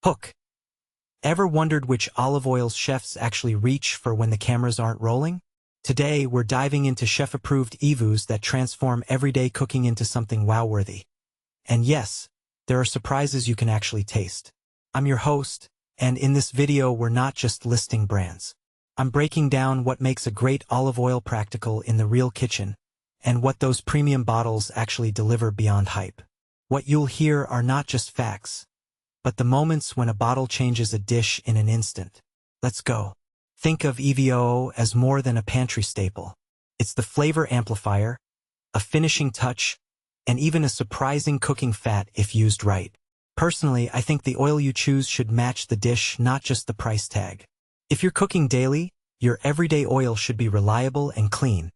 Hook. Ever wondered which olive oils chefs actually reach for when the cameras aren't rolling? Today, we're diving into chef-approved EVOOs that transform everyday cooking into something wow-worthy. And yes, there are surprises you can actually taste. I'm your host, and in this video we're not just listing brands. I'm breaking down what makes a great olive oil practical in the real kitchen, and what those premium bottles actually deliver beyond hype. What you'll hear are not just facts, but the moments when a bottle changes a dish in an instant. Let's go. Think of EVOO as more than a pantry staple. It's the flavor amplifier, a finishing touch, and even a surprising cooking fat if used right. Personally, I think the oil you choose should match the dish, not just the price tag. If you're cooking daily, your everyday oil should be reliable and clean.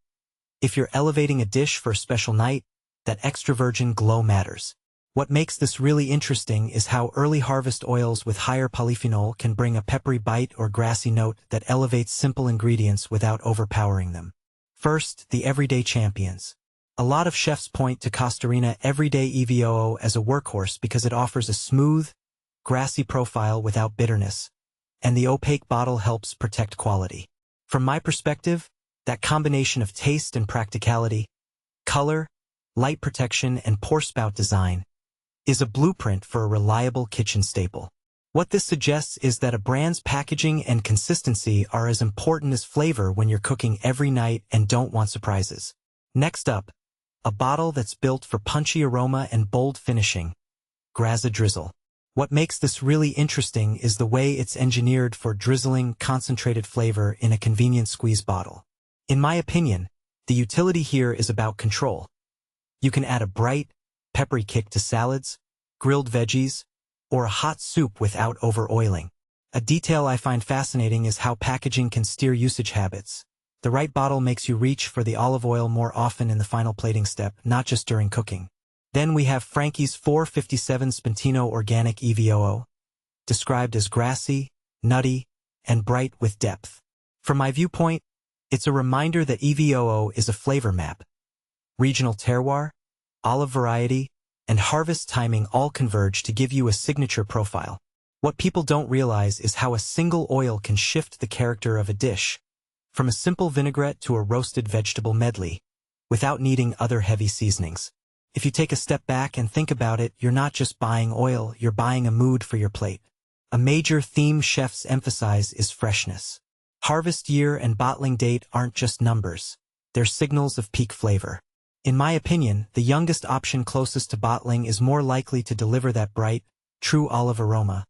If you're elevating a dish for a special night, that extra virgin glow matters. What makes this really interesting is how early harvest oils with higher polyphenol can bring a peppery bite or grassy note that elevates simple ingredients without overpowering them. First, the everyday champions. A lot of chefs point to Costarina Everyday EVOO as a workhorse because it offers a smooth, grassy profile without bitterness, and the opaque bottle helps protect quality. From my perspective, that combination of taste and practicality, color, light protection, and pour spout design is a blueprint for a reliable kitchen staple. What this suggests is that a brand's packaging and consistency are as important as flavor when you're cooking every night and don't want surprises. Next up, a bottle that's built for punchy aroma and bold finishing, Drizzle. What makes this really interesting is the way it's engineered for drizzling concentrated flavor in a convenient squeeze bottle. In my opinion, the utility here is about control. You can add a bright, peppery kick to salads, grilled veggies, or a hot soup without over-oiling. A detail I find fascinating is how packaging can steer usage habits. The right bottle makes you reach for the olive oil more often in the final plating step, not just during cooking. Then we have Frankie's 457 Spentino Organic EVOO, described as grassy, nutty, and bright with depth. From my viewpoint, it's a reminder that EVOO is a flavor map. Regional terroir, olive variety, and harvest timing all converge to give you a signature profile. What people don't realize is how a single oil can shift the character of a dish, from a simple vinaigrette to a roasted vegetable medley, without needing other heavy seasonings. If you take a step back and think about it, you're not just buying oil, you're buying a mood for your plate. A major theme chefs emphasize is freshness. Harvest year and bottling date aren't just numbers, they're signals of peak flavor. In my opinion, the youngest option closest to bottling is more likely to deliver that bright, true olive aroma,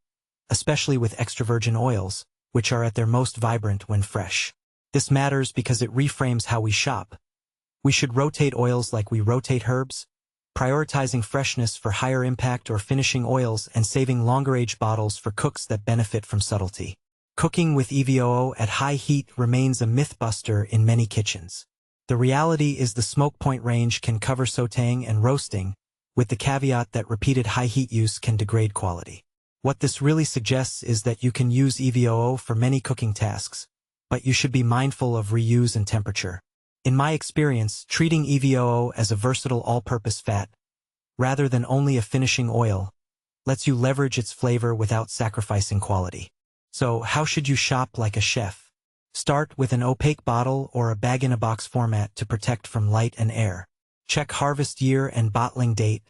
especially with extra virgin oils, which are at their most vibrant when fresh. This matters because it reframes how we shop. We should rotate oils like we rotate herbs, prioritizing freshness for higher impact or finishing oils and saving longer-aged bottles for cooks that benefit from subtlety. Cooking with EVOO at high heat remains a mythbuster in many kitchens. The reality is the smoke point range can cover sautéing and roasting, with the caveat that repeated high heat use can degrade quality. What this really suggests is that you can use EVOO for many cooking tasks, but you should be mindful of reuse and temperature. In my experience, treating EVOO as a versatile all-purpose fat, rather than only a finishing oil, lets you leverage its flavor without sacrificing quality. So, how should you shop like a chef? Start with an opaque bottle or a bag-in-a-box format to protect from light and air. Check harvest year and bottling date,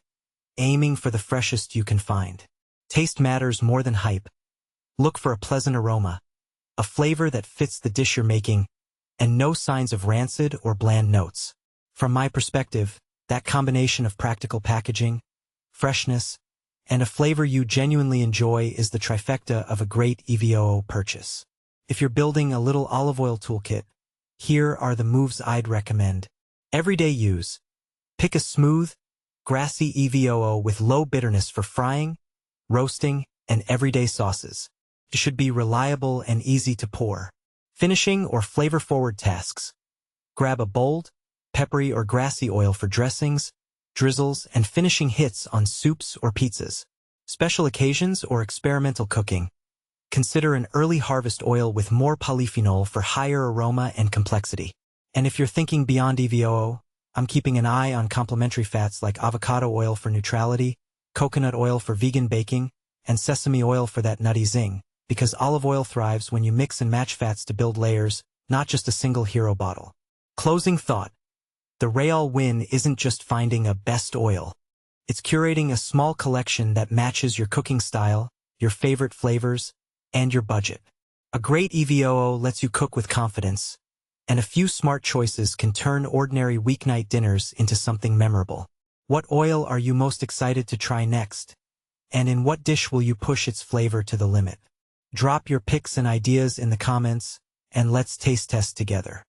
aiming for the freshest you can find. Taste matters more than hype. Look for a pleasant aroma, a flavor that fits the dish you're making, and no signs of rancid or bland notes. From my perspective, that combination of practical packaging, freshness, and a flavor you genuinely enjoy is the trifecta of a great EVOO purchase. If you're building a little olive oil toolkit, here are the moves I'd recommend. Everyday use. Pick a smooth, grassy EVOO with low bitterness for frying, roasting, and everyday sauces. It should be reliable and easy to pour. Finishing or flavor-forward tasks. Grab a bold, peppery or grassy oil for dressings, drizzles, and finishing hits on soups or pizzas. Special occasions or experimental cooking. Consider an early harvest oil with more polyphenol for higher aroma and complexity. And if you're thinking beyond EVOO, I'm keeping an eye on complementary fats like avocado oil for neutrality, coconut oil for vegan baking, and sesame oil for that nutty zing, because olive oil thrives when you mix and match fats to build layers, not just a single hero bottle. Closing thought. The real win isn't just finding a best oil. It's curating a small collection that matches your cooking style, your favorite flavors, and your budget. A great EVOO lets you cook with confidence, and a few smart choices can turn ordinary weeknight dinners into something memorable. What oil are you most excited to try next? And in what dish will you push its flavor to the limit? Drop your picks and ideas in the comments, and let's taste test together.